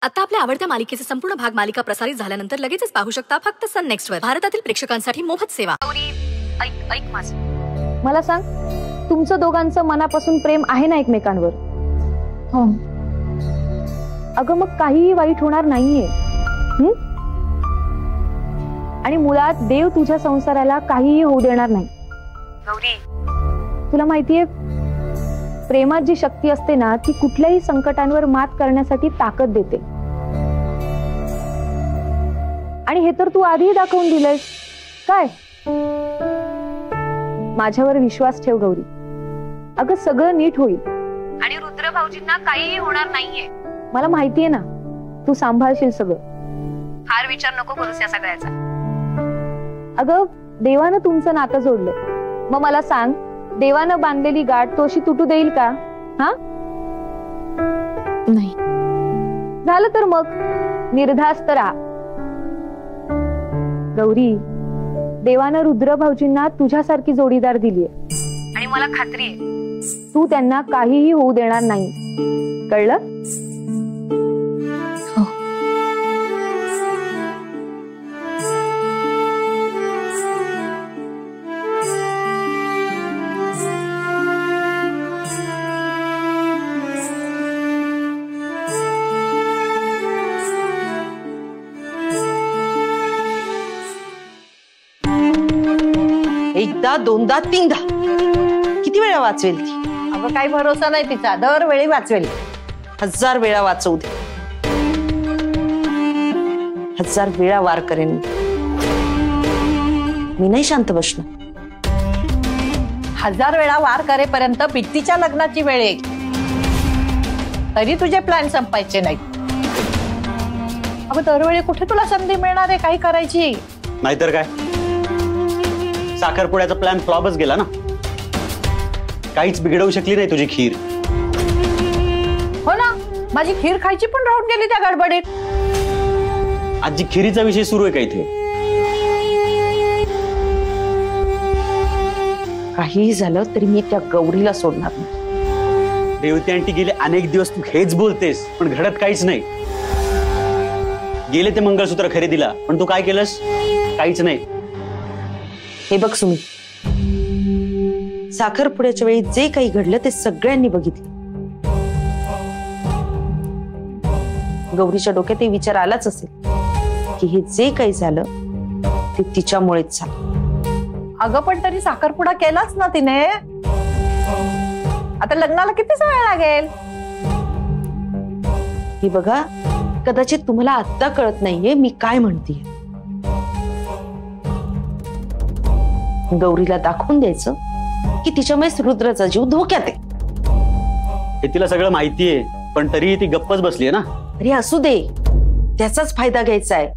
आता आपल्या आवडत्या मालिकेचे संपूर्ण भाग मालिका प्रसारित झाल्यानंतर लगेचच पाहू शकता फक्त सन नेक्स्ट वर. भारतातील प्रेक्षकांसाठी मोफत सेवा. ऐक माझं. मला सांग, तुमचं दोघांचं मनापासून प्रेम आहे ना एकमेकांवर? हो. अगं मग काहीही वाईट होणार नाहीये. आणि मुळात देव तुझ्या संसाराला काहीही होऊ देणार नाही. गौरी, तुला माहितीये, प्रेमात जी शक्ती असते ना, ती कुठल्याही संकटांवर मात करण्यासाठी ताकद देते. आणि हे तर तू आधीही दाखवून दिलंयस. काय? माझ्यावर विश्वास ठेव गौरी. अगं सगळं नीट होईल. आणि रुद्र भाऊजींना काहीही होणार नाहीये. मला माहितीये ना, तू सांभाळशील सगळं. फार विचार नको करूस या सगळ्याचा. अगं देवानं तुमचं नातं जोडलंय. मग मला सांग, देवानं बांधलेली गाठ तो अशी तुटू देईल का? हा, नाही. झालं तर मग निर्धास्त राहा. गौरी, देवानं रुद्र भाऊजींना तुझ्यासारखी जोडीदार दिलीये. आणि मला खात्री आहे, तू त्यांना काहीही होऊ देणार नाही. कळलं? हो. एकदा दोनदा तीनदा किती वेळा वाचवेल ती? अगं काही भरोसा नाही तिचा, दरवेळी वाचवेल. 1000 वेळा वाचवू दे, 1000 वेळा वार करेन. मी नाही शांत बसणार. 1000 वेळा वार करेपर्यंत पिट्टीच्या लग्नाची वेळ येईल. तरी तुझे प्लॅन संपायचे नाहीत. अगं दरवेळी कुठे तुला संधी मिळणार आहे काही करायची? नाहीतर काय, साखरपुड्याचा प्लॅन फ्लॉपच गेला ना. काहीच बिघडवू शकली नाही तुझी खीर. हो ना, माझी खीर खायची पण राहून गेली त्या गडबडीत. आजची खिरीचा विषय सुरू आहे का इथे? काहीही झालं तरी मी त्या गौरीला सोडणार नाही. रेवती आंटी गेले अनेक दिवस तू हेच बोलतेस, पण घडत काहीच नाही. गेले ते मंगळसूत्र खरेदीला, पण तू काय केलंस? काहीच नाही. हे बघ सुमित, साखरपुड्याच्या वेळी जे काही घडलं ते सगळ्यांनी बघितलं. गौरीच्या डोक्यात हे विचार आलाच असेल की हे जे काही झालं ते तिच्यामुळेच झालं. अगं पण तरी साखरपुडा केलाच ना तिने. आता लग्नाला किती वेळ लागेल? हे बघा, कदाचित तुम्हाला आत्ता कळत नाहीये मी काय म्हणते. गौरीला दाखवून द्यायचं की तिच्यामुळे रुद्राचा जीव धोक्यात आहे. हे तिला सगळं माहितीये, पण तरी ती गप्पच बसलीये ना. अरे असू दे, त्याचाच फायदा घ्यायचा आहे.